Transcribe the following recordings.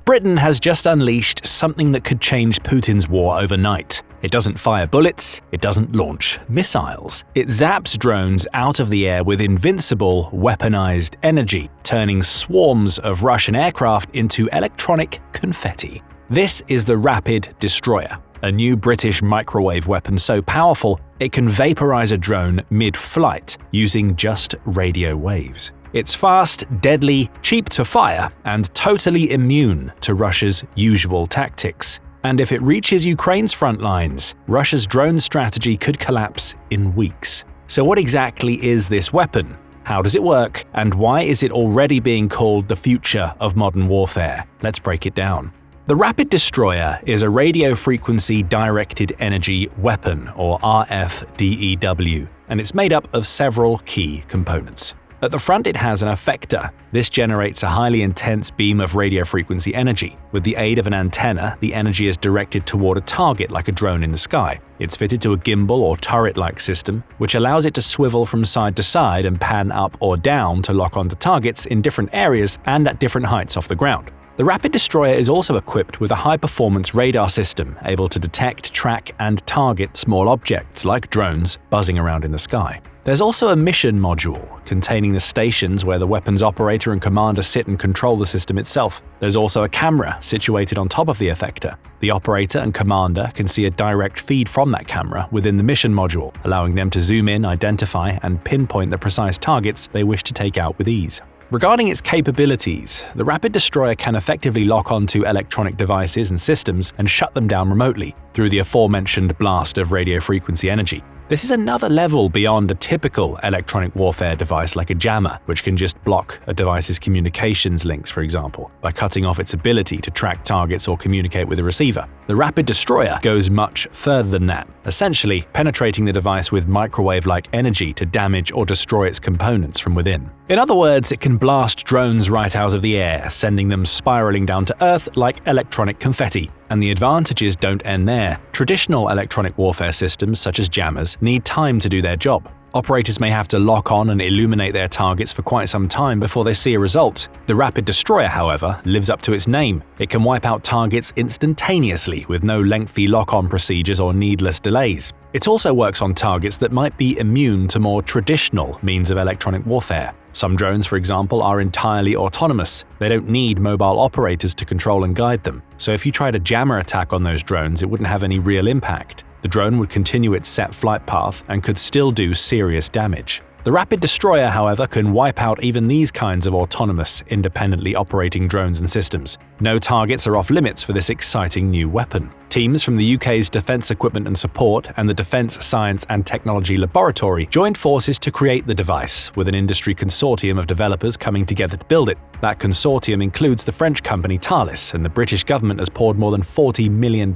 Britain has just unleashed something that could change Putin's war overnight. It doesn't fire bullets, it doesn't launch missiles. It zaps drones out of the air with invincible, weaponized energy, turning swarms of Russian aircraft into electronic confetti. This is the Rapid Destroyer, a new British microwave weapon so powerful it can vaporize a drone mid-flight using just radio waves. It's fast, deadly, cheap to fire, and totally immune to Russia's usual tactics. And if it reaches Ukraine's front lines, Russia's drone strategy could collapse in weeks. So what exactly is this weapon? How does it work? And why is it already being called the future of modern warfare? Let's break it down. The Rapid Destroyer is a radio frequency directed energy weapon, or RFDEW, and it's made up of several key components. At the front, it has an effector. This generates a highly intense beam of radio frequency energy. With the aid of an antenna, the energy is directed toward a target like a drone in the sky. It's fitted to a gimbal or turret-like system, which allows it to swivel from side to side and pan up or down to lock onto targets in different areas and at different heights off the ground. The Rapid Destroyer is also equipped with a high-performance radar system able to detect, track, and target small objects like drones buzzing around in the sky. There's also a mission module containing the stations where the weapon's operator and commander sit and control the system itself. There's also a camera situated on top of the effector. The operator and commander can see a direct feed from that camera within the mission module, allowing them to zoom in, identify, and pinpoint the precise targets they wish to take out with ease. Regarding its capabilities, the Rapid Destroyer can effectively lock onto electronic devices and systems and shut them down remotely through the aforementioned blast of radio frequency energy. This is another level beyond a typical electronic warfare device like a jammer, which can just block a device's communications links, for example, by cutting off its ability to track targets or communicate with a receiver. The Rapid Destroyer goes much further than that, essentially penetrating the device with microwave-like energy to damage or destroy its components from within. In other words, it can blast drones right out of the air, sending them spiraling down to Earth like electronic confetti. And the advantages don't end there. Traditional electronic warfare systems, such as jammers, need time to do their job. Operators may have to lock on and illuminate their targets for quite some time before they see a result. The Rapid Destroyer, however, lives up to its name. It can wipe out targets instantaneously with no lengthy lock-on procedures or needless delays. It also works on targets that might be immune to more traditional means of electronic warfare. Some drones, for example, are entirely autonomous. They don't need mobile operators to control and guide them. So if you tried a jammer attack on those drones, it wouldn't have any real impact. The drone would continue its set flight path and could still do serious damage. The Rapid Destroyer, however, can wipe out even these kinds of autonomous, independently operating drones and systems. No targets are off limits for this exciting new weapon. Teams from the UK's Defence Equipment and Support and the Defence Science and Technology Laboratory joined forces to create the device, with an industry consortium of developers coming together to build it. That consortium includes the French company Thales, and the British government has poured more than £40 million,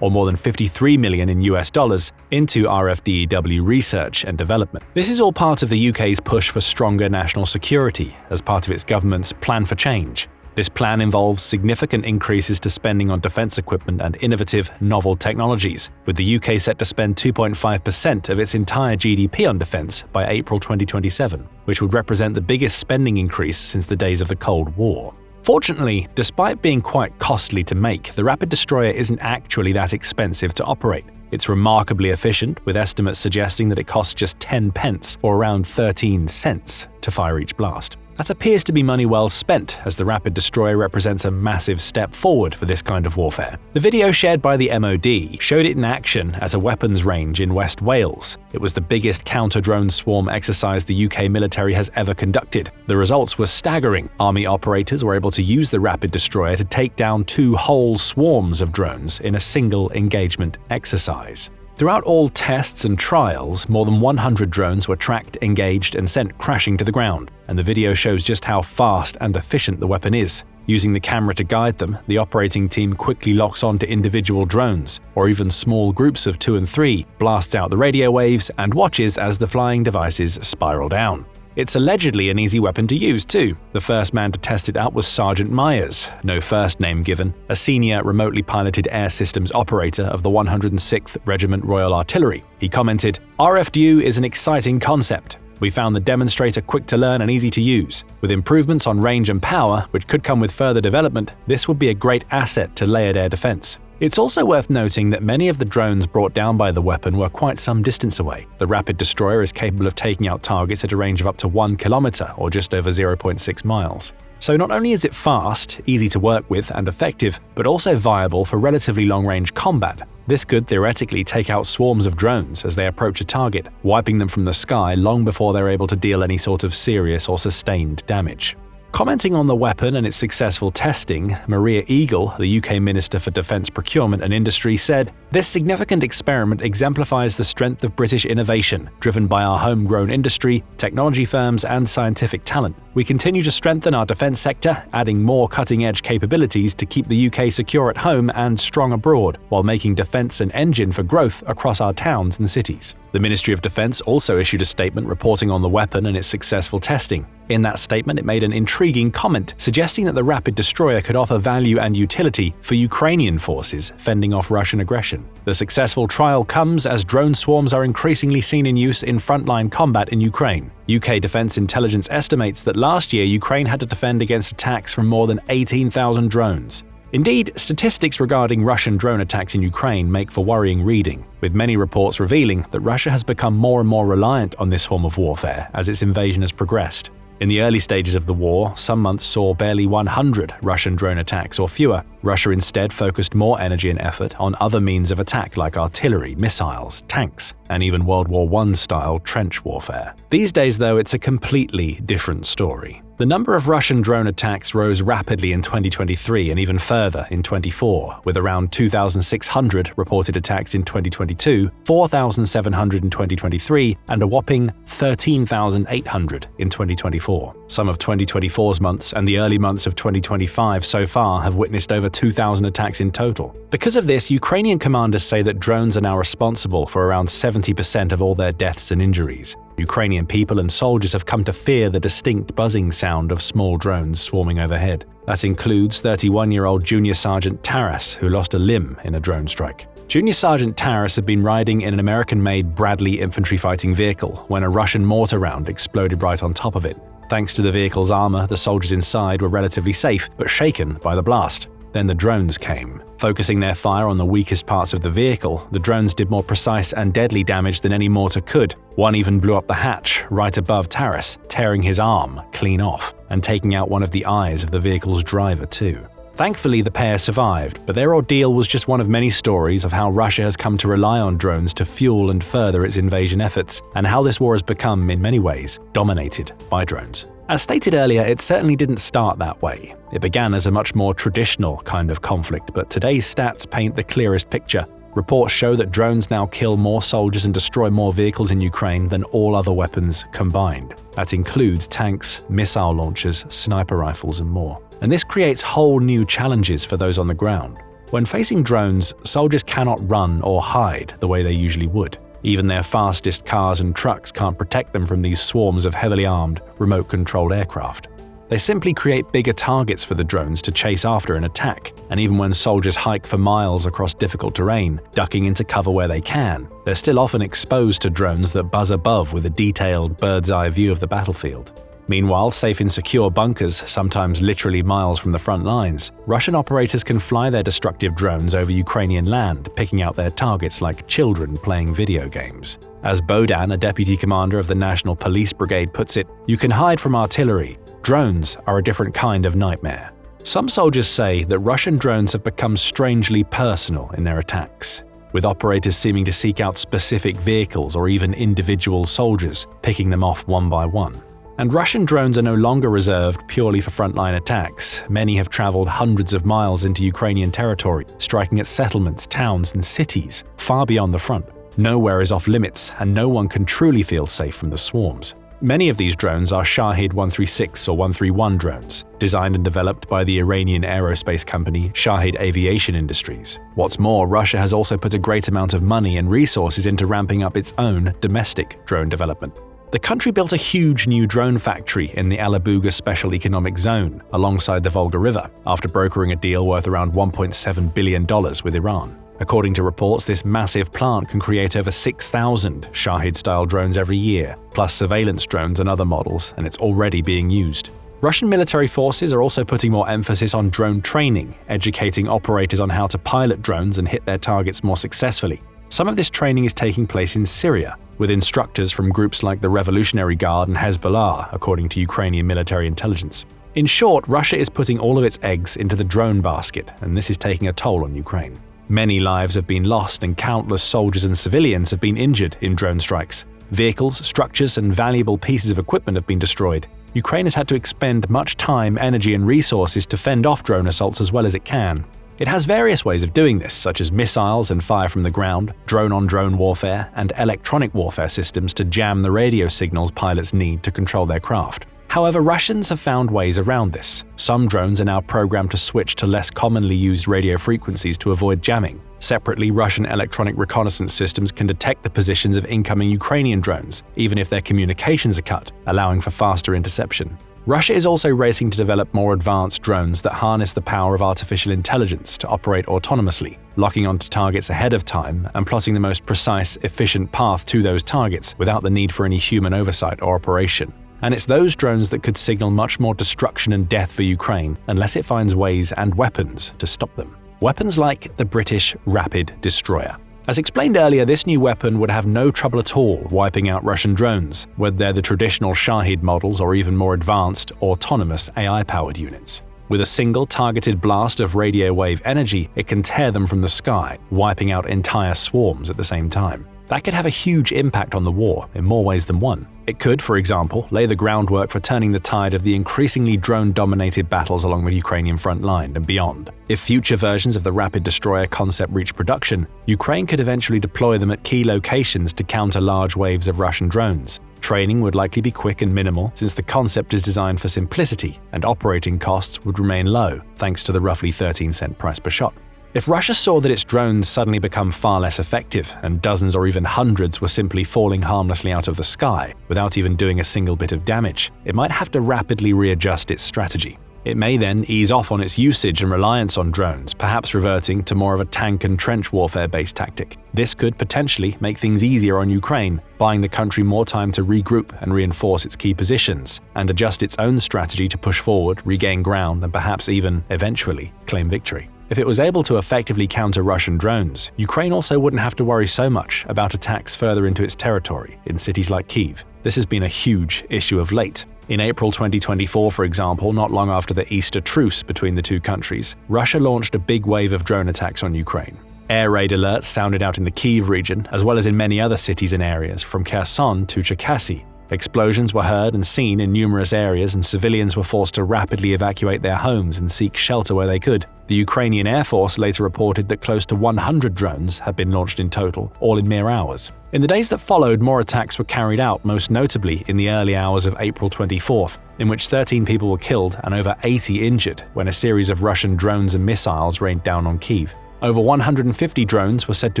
or more than 53 million in US dollars, into RFDEW research and development. This is all part of the UK's push for stronger national security, as part of its government's Plan for Change. This plan involves significant increases to spending on defence equipment and innovative, novel technologies, with the UK set to spend 2.5% of its entire GDP on defence by April 2027, which would represent the biggest spending increase since the days of the Cold War. Fortunately, despite being quite costly to make, the Rapid Destroyer isn't actually that expensive to operate. It's remarkably efficient, with estimates suggesting that it costs just 10 pence, or around 13 cents, to fire each blast. That appears to be money well spent, as the Rapid Destroyer represents a massive step forward for this kind of warfare. The video shared by the MOD showed it in action at a weapons range in West Wales. It was the biggest counter-drone swarm exercise the UK military has ever conducted. The results were staggering. Army operators were able to use the Rapid Destroyer to take down 2 whole swarms of drones in a single engagement exercise. Throughout all tests and trials, more than 100 drones were tracked, engaged, and sent crashing to the ground, and the video shows just how fast and efficient the weapon is. Using the camera to guide them, the operating team quickly locks on to individual drones, or even small groups of 2 and 3, blasts out the radio waves, and watches as the flying devices spiral down. It's allegedly an easy weapon to use too. The first man to test it out was Sergeant Myers, no first name given, a senior remotely piloted air systems operator of the 106th Regiment Royal Artillery. He commented, "RFDU is an exciting concept. We found the demonstrator quick to learn and easy to use. With improvements on range and power, which could come with further development, this would be a great asset to layered air defense. It's also worth noting that many of the drones brought down by the weapon were quite some distance away. The Rapid Destroyer is capable of taking out targets at a range of up to 1 kilometer or just over 0.6 miles. So not only is it fast, easy to work with, and effective, but also viable for relatively long-range combat. This could theoretically take out swarms of drones as they approach a target, wiping them from the sky long before they're able to deal any sort of serious or sustained damage. Commenting on the weapon and its successful testing, Maria Eagle, the UK Minister for Defence Procurement and Industry, said, "This significant experiment exemplifies the strength of British innovation, driven by our homegrown industry, technology firms and scientific talent. We continue to strengthen our defence sector, adding more cutting-edge capabilities to keep the UK secure at home and strong abroad, while making defence an engine for growth across our towns and cities." The Ministry of Defence also issued a statement reporting on the weapon and its successful testing. In that statement, it made an intriguing comment suggesting that the Rapid Destroyer could offer value and utility for Ukrainian forces fending off Russian aggression. The successful trial comes as drone swarms are increasingly seen in use in frontline combat in Ukraine. UK Defence Intelligence estimates that last year Ukraine had to defend against attacks from more than 18,000 drones. Indeed, statistics regarding Russian drone attacks in Ukraine make for worrying reading, with many reports revealing that Russia has become more and more reliant on this form of warfare as its invasion has progressed. In the early stages of the war, some months saw barely 100 Russian drone attacks or fewer. Russia instead focused more energy and effort on other means of attack like artillery, missiles, tanks, and even World War I-style trench warfare. These days, though, it's a completely different story. The number of Russian drone attacks rose rapidly in 2023 and even further in 2024, with around 2,600 reported attacks in 2022, 4,700 in 2023, and a whopping 13,800 in 2024. Some of 2024's months and the early months of 2025 so far have witnessed over 2,000 attacks in total. Because of this, Ukrainian commanders say that drones are now responsible for around 70% of all their deaths and injuries. Ukrainian people and soldiers have come to fear the distinct buzzing sound of small drones swarming overhead. That includes 31-year-old Junior Sergeant Taras, who lost a limb in a drone strike. Junior Sergeant Taras had been riding in an American-made Bradley infantry fighting vehicle when a Russian mortar round exploded right on top of it. Thanks to the vehicle's armor, the soldiers inside were relatively safe, but shaken by the blast. Then the drones came. Focusing their fire on the weakest parts of the vehicle, the drones did more precise and deadly damage than any mortar could. One even blew up the hatch right above Taras, tearing his arm clean off, and taking out one of the eyes of the vehicle's driver too. Thankfully, the pair survived, but their ordeal was just one of many stories of how Russia has come to rely on drones to fuel and further its invasion efforts, and how this war has become, in many ways, dominated by drones. As stated earlier, it certainly didn't start that way. It began as a much more traditional kind of conflict, but today's stats paint the clearest picture. Reports show that drones now kill more soldiers and destroy more vehicles in Ukraine than all other weapons combined. That includes tanks, missile launchers, sniper rifles, and more. And this creates whole new challenges for those on the ground. When facing drones, soldiers cannot run or hide the way they usually would. Even their fastest cars and trucks can't protect them from these swarms of heavily armed, remote-controlled aircraft. They simply create bigger targets for the drones to chase after and attack, and even when soldiers hike for miles across difficult terrain, ducking into cover where they can, they're still often exposed to drones that buzz above with a detailed bird's-eye view of the battlefield. Meanwhile, safe in secure bunkers, sometimes literally miles from the front lines, Russian operators can fly their destructive drones over Ukrainian land, picking out their targets like children playing video games. As Bohdan, a deputy commander of the National Police Brigade, puts it, "You can hide from artillery. Drones are a different kind of nightmare." Some soldiers say that Russian drones have become strangely personal in their attacks, with operators seeming to seek out specific vehicles or even individual soldiers, picking them off one by one. And Russian drones are no longer reserved purely for frontline attacks. Many have traveled hundreds of miles into Ukrainian territory, striking at settlements, towns, and cities far beyond the front. Nowhere is off limits, and no one can truly feel safe from the swarms. Many of these drones are Shahed 136 or 131 drones, designed and developed by the Iranian aerospace company Shahed Aviation Industries. What's more, Russia has also put a great amount of money and resources into ramping up its own domestic drone development. The country built a huge new drone factory in the Alabuga Special Economic Zone, alongside the Volga River, after brokering a deal worth around $1.7 billion with Iran. According to reports, this massive plant can create over 6,000 Shahid-style drones every year, plus surveillance drones and other models, and it's already being used. Russian military forces are also putting more emphasis on drone training, educating operators on how to pilot drones and hit their targets more successfully. Some of this training is taking place in Syria, with instructors from groups like the Revolutionary Guard and Hezbollah, according to Ukrainian military intelligence. In short, Russia is putting all of its eggs into the drone basket, and this is taking a toll on Ukraine. Many lives have been lost and countless soldiers and civilians have been injured in drone strikes. Vehicles, structures, and valuable pieces of equipment have been destroyed. Ukraine has had to expend much time, energy, and resources to fend off drone assaults as well as it can. It has various ways of doing this, such as missiles and fire from the ground, drone-on-drone warfare, and electronic warfare systems to jam the radio signals pilots need to control their craft. However, Russians have found ways around this. Some drones are now programmed to switch to less commonly used radio frequencies to avoid jamming. Separately, Russian electronic reconnaissance systems can detect the positions of incoming Ukrainian drones, even if their communications are cut, allowing for faster interception. Russia is also racing to develop more advanced drones that harness the power of artificial intelligence to operate autonomously, locking onto targets ahead of time and plotting the most precise, efficient path to those targets without the need for any human oversight or operation. And it's those drones that could signal much more destruction and death for Ukraine unless it finds ways and weapons to stop them. Weapons like the British Rapid Destroyer. As explained earlier, this new weapon would have no trouble at all wiping out Russian drones, whether they're the traditional Shahid models or even more advanced, autonomous AI-powered units. With a single targeted blast of radio wave energy, it can tear them from the sky, wiping out entire swarms at the same time. That could have a huge impact on the war in more ways than one. It could, for example, lay the groundwork for turning the tide of the increasingly drone-dominated battles along the Ukrainian front line and beyond. If future versions of the Rapid Destroyer concept reach production, Ukraine could eventually deploy them at key locations to counter large waves of Russian drones. Training would likely be quick and minimal since the concept is designed for simplicity, and operating costs would remain low, thanks to the roughly 13-cent price per shot. If Russia saw that its drones suddenly become far less effective and dozens or even hundreds were simply falling harmlessly out of the sky without even doing a single bit of damage, it might have to rapidly readjust its strategy. It may then ease off on its usage and reliance on drones, perhaps reverting to more of a tank and trench warfare-based tactic. This could potentially make things easier on Ukraine, buying the country more time to regroup and reinforce its key positions, and adjust its own strategy to push forward, regain ground, and perhaps even, eventually, claim victory. If it was able to effectively counter Russian drones, Ukraine also wouldn't have to worry so much about attacks further into its territory, in cities like Kyiv. This has been a huge issue of late. In April 2024, for example, not long after the Easter truce between the two countries, Russia launched a big wave of drone attacks on Ukraine. Air raid alerts sounded out in the Kyiv region, as well as in many other cities and areas, from Kherson to Cherkasy. Explosions were heard and seen in numerous areas, and civilians were forced to rapidly evacuate their homes and seek shelter where they could. The Ukrainian Air Force later reported that close to 100 drones had been launched in total, all in mere hours. In the days that followed, more attacks were carried out, most notably in the early hours of April 24th, in which 13 people were killed and over 80 injured when a series of Russian drones and missiles rained down on Kyiv. Over 150 drones were said to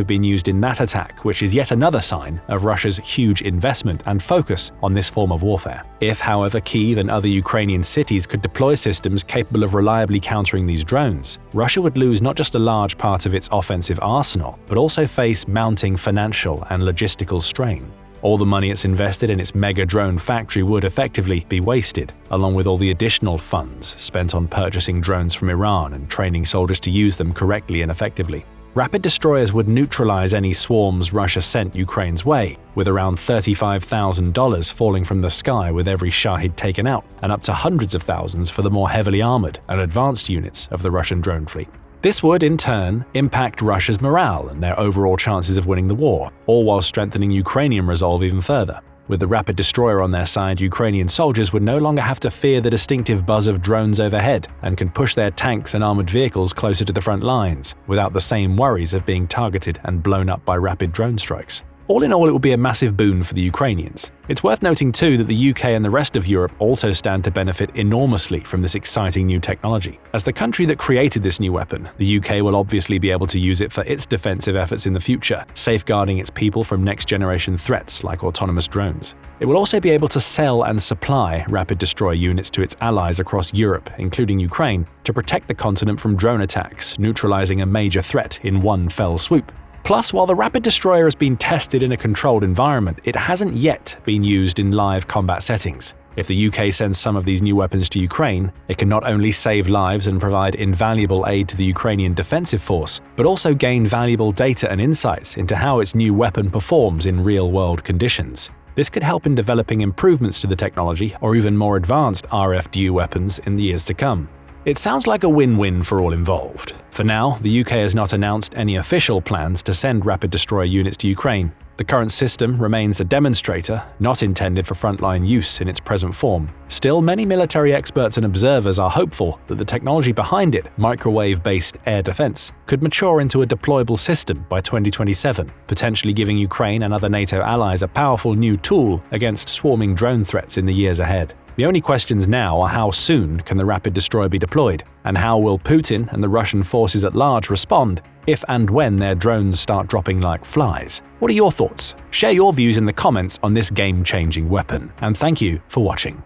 have been used in that attack, which is yet another sign of Russia's huge investment and focus on this form of warfare. If, however, Kyiv and other Ukrainian cities could deploy systems capable of reliably countering these drones, Russia would lose not just a large part of its offensive arsenal, but also face mounting financial and logistical strain. All the money it's invested in its mega drone factory would effectively be wasted, along with all the additional funds spent on purchasing drones from Iran and training soldiers to use them correctly and effectively. Rapid destroyers would neutralize any swarms Russia sent Ukraine's way, with around $35,000 falling from the sky with every Shahid taken out, and up to hundreds of thousands for the more heavily armored and advanced units of the Russian drone fleet. This would, in turn, impact Russia's morale and their overall chances of winning the war, all while strengthening Ukrainian resolve even further. With the Rapid Destroyer on their side, Ukrainian soldiers would no longer have to fear the distinctive buzz of drones overhead and can push their tanks and armored vehicles closer to the front lines, without the same worries of being targeted and blown up by rapid drone strikes. All in all, it will be a massive boon for the Ukrainians. It's worth noting too that the UK and the rest of Europe also stand to benefit enormously from this exciting new technology. As the country that created this new weapon, the UK will obviously be able to use it for its defensive efforts in the future, safeguarding its people from next-generation threats like autonomous drones. It will also be able to sell and supply rapid destroyer units to its allies across Europe, including Ukraine, to protect the continent from drone attacks, neutralizing a major threat in one fell swoop. Plus, while the rapid destroyer has been tested in a controlled environment, it hasn't yet been used in live combat settings. If the UK sends some of these new weapons to Ukraine, it can not only save lives and provide invaluable aid to the Ukrainian defensive force, but also gain valuable data and insights into how its new weapon performs in real-world conditions. This could help in developing improvements to the technology or even more advanced RFDU weapons in the years to come. It sounds like a win-win for all involved. For now, the UK has not announced any official plans to send rapid destroyer units to Ukraine. The current system remains a demonstrator, not intended for frontline use in its present form. Still, many military experts and observers are hopeful that the technology behind it, microwave-based air defense, could mature into a deployable system by 2027, potentially giving Ukraine and other NATO allies a powerful new tool against swarming drone threats in the years ahead. The only questions now are how soon can the rapid destroyer be deployed, and how will Putin and the Russian forces at large respond if and when their drones start dropping like flies. What are your thoughts? Share your views in the comments on this game-changing weapon, and thank you for watching.